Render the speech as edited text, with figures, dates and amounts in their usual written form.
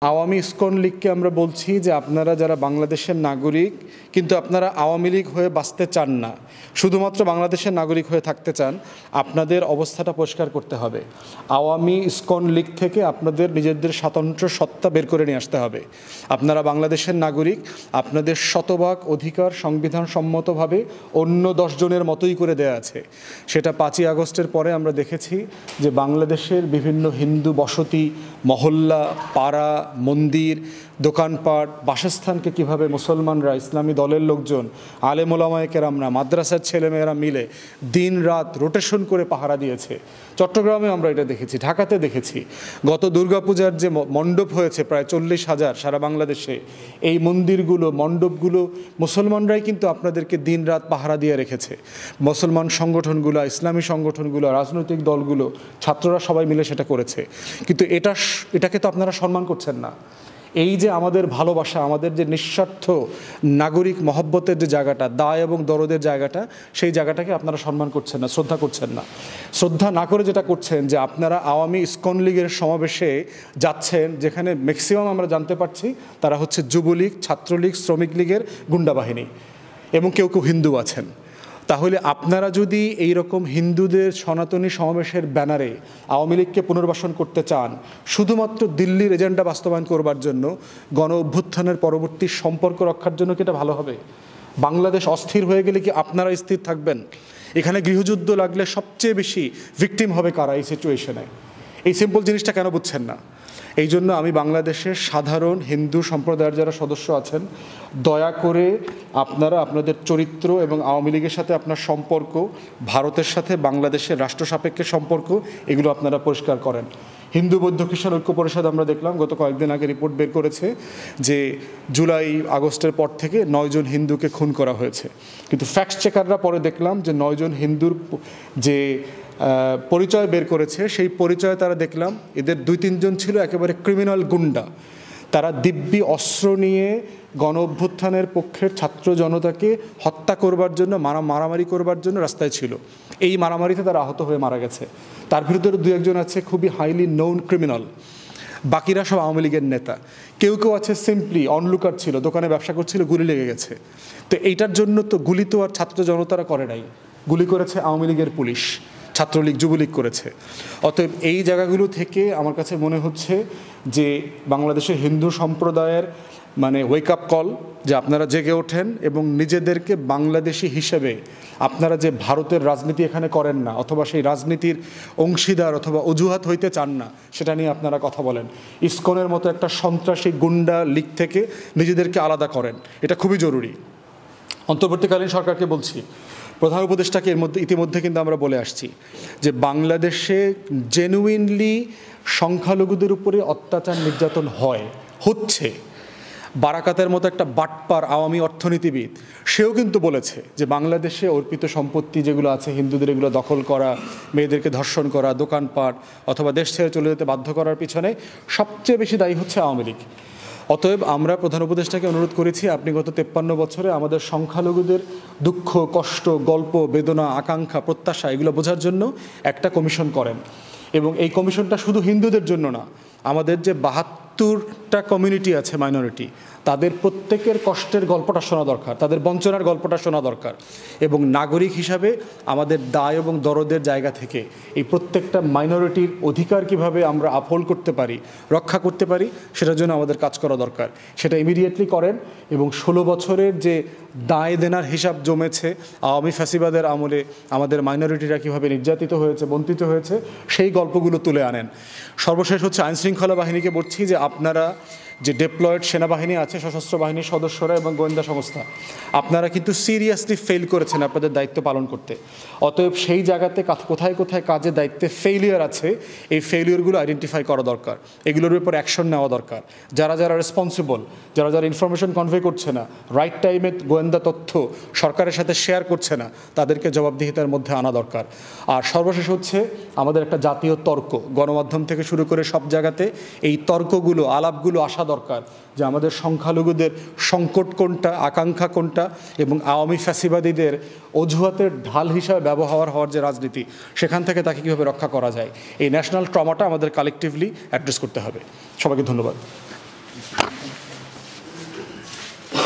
Awami ISKCON লীগকে আমরা বলছি যে আপনারা যারা বাংলাদেশের নাগরিক কিন্তু আপনারা আওয়ামী লীগ হয়ে বাঁচতে চান না, শুধুমাত্র বাংলাদেশের নাগরিক হয়ে থাকতে চান, আপনাদের অবস্থাটা পরিষ্কার করতে হবে। আওয়ামী ইসকন লীগ থেকে আপনাদের নিজেদের স্বতন্ত্র সত্তা বের করে নিয়ে আসতে হবে। আপনারা বাংলাদেশের নাগরিক, আপনাদের শতভাগ অধিকার সংবিধান সম্মতভাবে অন্য 10 জনের মতোই করে দেয়া আছে। সেটা 5ই আগস্টের পরে আমরা দেখেছি যে বাংলাদেশের বিভিন্ন হিন্দু বসতি, মহল্লা, পাড়া, মন্দির, দোকানপাট, বাসস্থানকে কিভাবে মুসলমানরা, ইসলামী দলের লোকজন, আলেম ওলামায়ে কেরামরা, মাদ্রাসার ছেলেমেয়েরা মিলে দিন রাত রোটেশন করে পাহারা দিয়েছে। চট্টগ্রামে আমরা এটা দেখেছি, ঢাকাতে দেখেছি। গত দুর্গাপূজার যে মণ্ডপ হয়েছে প্রায় 40,000 সারা বাংলাদেশে, এই মন্দিরগুলো, মণ্ডপগুলো মুসলমানরাই কিন্তু আপনাদেরকে দিন রাত পাহারা দিয়ে রেখেছে। মুসলমান সংগঠনগুলো, ইসলামী সংগঠনগুলো, রাজনৈতিক দলগুলো, ছাত্ররা সবাই মিলে সেটা করেছে। কিন্তু এটাকে তো আপনারা সম্মান করছেন না। এই যে আমাদের ভালোবাসা, আমাদের যে নিঃস্বার্থ নাগরিক মহব্বতের যে জায়গাটা, দায় এবং দরদের জায়গাটা, সেই জায়গাটাকে আপনারা সম্মান করছেন না, শ্রদ্ধা করছেন না। শ্রদ্ধা না করে যেটা করছেন যে আপনারা আওয়ামী ইসকন লীগের সমাবেশে যাচ্ছেন, যেখানে ম্যাক্সিমাম আমরা জানতে পারছি তারা হচ্ছে যুবলীগ, ছাত্রলীগ, শ্রমিক লীগের গুন্ডা বাহিনী এবং কেউ কেউ হিন্দু আছেন। তাহলে আপনারা যদি এই রকম হিন্দুদের সনাতনী সমাবেশের ব্যানারে আওয়ামী লীগকে পুনর্বাসন করতে চান, শুধুমাত্র দিল্লির এজেন্ডা বাস্তবায়ন করবার জন্য, গণ অভ্যুত্থানের পরবর্তী সম্পর্ক রক্ষার জন্য কি এটা ভালো হবে? বাংলাদেশ অস্থির হয়ে গেলে কি আপনারা স্থির থাকবেন? এখানে গৃহযুদ্ধ লাগলে সবচেয়ে বেশি ভিকটিম হবে কারা এই সিচুয়েশনে? এই সিম্পল জিনিসটা কেন বুঝছেন না? এই জন্য আমি বাংলাদেশের সাধারণ হিন্দু সম্প্রদায়ের যারা সদস্য আছেন, দয়া করে আপনারা আপনাদের চরিত্র এবং আওয়ামী লীগের সাথে আপনার সম্পর্ক, ভারতের সাথে বাংলাদেশের রাষ্ট্র সাপেক্ষে সম্পর্ক, এগুলো আপনারা পরিষ্কার করেন। হিন্দু বৌদ্ধ খ্রিস্টান ঐক্য পরিষদ আমরা দেখলাম গত কয়েকদিন আগে রিপোর্ট বের করেছে যে জুলাই আগস্টের পর থেকে 9 জন হিন্দুকে খুন করা হয়েছে। কিন্তু ফ্যাক্ট চেকাররা পরে দেখলাম যে 9 জন হিন্দুর যে পরিচয় বের করেছে, সেই পরিচয়ে তারা দেখলাম এদের 2-3 জন ছিল একেবারে ক্রিমিনাল গুন্ডা। তারা দিব্যি অস্ত্র নিয়ে গণ অভ্যুত্থানের পক্ষের ছাত্র জনতাকে হত্যা করবার জন্য, মারামারি করবার জন্য রাস্তায় ছিল। এই মারামারিতে তারা আহত হয়ে মারা গেছে। তার ভিতরে 2-1 জন আছে খুবই হাইলি নোন ক্রিমিনাল, বাকিরা সব আওয়ামী লীগের নেতা। কেউ কেউ আছে সিম্পলি অনলুকার ছিল, দোকানে ব্যবসা করছিল, গুলি লেগে গেছে। তো এইটার জন্য তো গুলি তো আর ছাত্র জনতারা করে নাই, গুলি করেছে আওয়ামী লীগের পুলিশ, ছাত্রলীগ, যুবলীগ করেছে। অতএব এই জায়গাগুলো থেকে আমার কাছে মনে হচ্ছে যে বাংলাদেশের হিন্দু সম্প্রদায়ের ওয়েক আপ কল, যে আপনারা জেগে ওঠেন এবং নিজেদেরকে বাংলাদেশি হিসেবে, আপনারা যে ভারতের রাজনীতি এখানে করেন না, অথবা সেই রাজনীতির অংশীদার অথবা অজুহাত হইতে চান না, সেটা নিয়ে আপনারা কথা বলেন। ইসকনের মতো একটা সন্ত্রাসী গুন্ডা লীগ থেকে নিজেদেরকে আলাদা করেন, এটা খুবই জরুরি। অন্তর্বর্তীকালীন সরকারকে বলছি, প্রধান উপদেষ্টাকে ইতিমধ্যে কিন্তু আমরা বলে আসছি যে বাংলাদেশে জেনুইনলি সংখ্যালঘুদের উপরে অত্যাচার নির্যাতন হচ্ছে। বারাকাতের মতো একটা বাটপার আওয়ামী অর্থনীতিবিদ, সেও কিন্তু বলেছে যে বাংলাদেশে অর্পিত সম্পত্তি যেগুলো আছে হিন্দুদের, এগুলো দখল করা, মেয়েদেরকে ধর্ষণ করা, দোকানপাট অথবা দেশ ছেড়ে চলে যেতে বাধ্য করার পিছনে সবচেয়ে বেশি দায়ী হচ্ছে আওয়ামী লীগ। অতএব আমরা প্রধান উপদেষ্টাকে অনুরোধ করেছি, আপনি গত 53 বছরে আমাদের সংখ্যালঘুদের দুঃখ, কষ্ট, গল্প, বেদনা, আকাঙ্ক্ষা, প্রত্যাশা, এগুলো বোঝার জন্য একটা কমিশন করেন। এবং এই কমিশনটা শুধু হিন্দুদের জন্য না, আমাদের যে 72টা কমিউনিটি আছে মাইনরিটি, তাদের প্রত্যেকের কষ্টের গল্পটা শোনা দরকার, তাদের বঞ্চনার গল্পটা শোনা দরকার। এবং নাগরিক হিসাবে আমাদের দায় এবং দরদের জায়গা থেকে এই প্রত্যেকটা মাইনরিটির অধিকার কিভাবে আমরা আপহোল্ড করতে পারি, রক্ষা করতে পারি, সেটার জন্য আমাদের কাজ করা দরকার। সেটা ইমিডিয়েটলি করেন এবং 16 বছরের যে দায় দেনার হিসাব জমেছে আওয়ামী ফ্যাসিবাদের আমলে, আমাদের মাইনরিটিরা কীভাবে নির্যাতিত হয়েছে, বঞ্চিত হয়েছে, সেই গল্পগুলো তুলে আনেন। সর্বশেষ হচ্ছে আইনশৃঙ্খলা বাহিনীকে বলছি যে আপনারা যে ডিপ্লয়েড সেনাবাহিনী আছে, সশস্ত্র বাহিনীর সদস্যরা এবং গোয়েন্দা সংস্থা, আপনারা কিন্তু সিরিয়াসলি ফেল করেছেন আপনাদের দায়িত্ব পালন করতে। অতএব সেই জায়গাতে কোথায় কোথায় কাজে দায়িত্বে ফেইলিয়ার আছে, এই ফেইলিয়ারগুলো আইডেন্টিফাই করা দরকার, এগুলোর উপর অ্যাকশন নেওয়া দরকার। যারা যারা রেসপন্সিবল, যারা যারা ইনফরমেশন কনভে করছে না, রাইট টাইমে গোয়েন্দা তথ্য সরকারের সাথে শেয়ার করছে না, তাদেরকে জবাবদিহিতার মধ্যে আনা দরকার। আর সর্বশেষ হচ্ছে আমাদের একটা জাতীয় তর্ক, গণমাধ্যম থেকে শুরু করে সব জায়গাতে এই তর্কগুলো, আলাপগুলো আসা দরকার যে আমাদের সংখ্যালঘুদের সংকট কোনটা, আকাঙ্ক্ষা কোনটা, এবং আওয়ামী ফ্যাসিবাদীদের অজুহাতের ঢাল হিসাবে ব্যবহার হওয়ার যে রাজনীতি, সেখান থেকে তাকে কীভাবে রক্ষা করা যায়, এই ন্যাশনাল ট্রমাটা আমাদের কালেকটিভলি অ্যাড্রেস করতে হবে। সবাইকে ধন্যবাদ।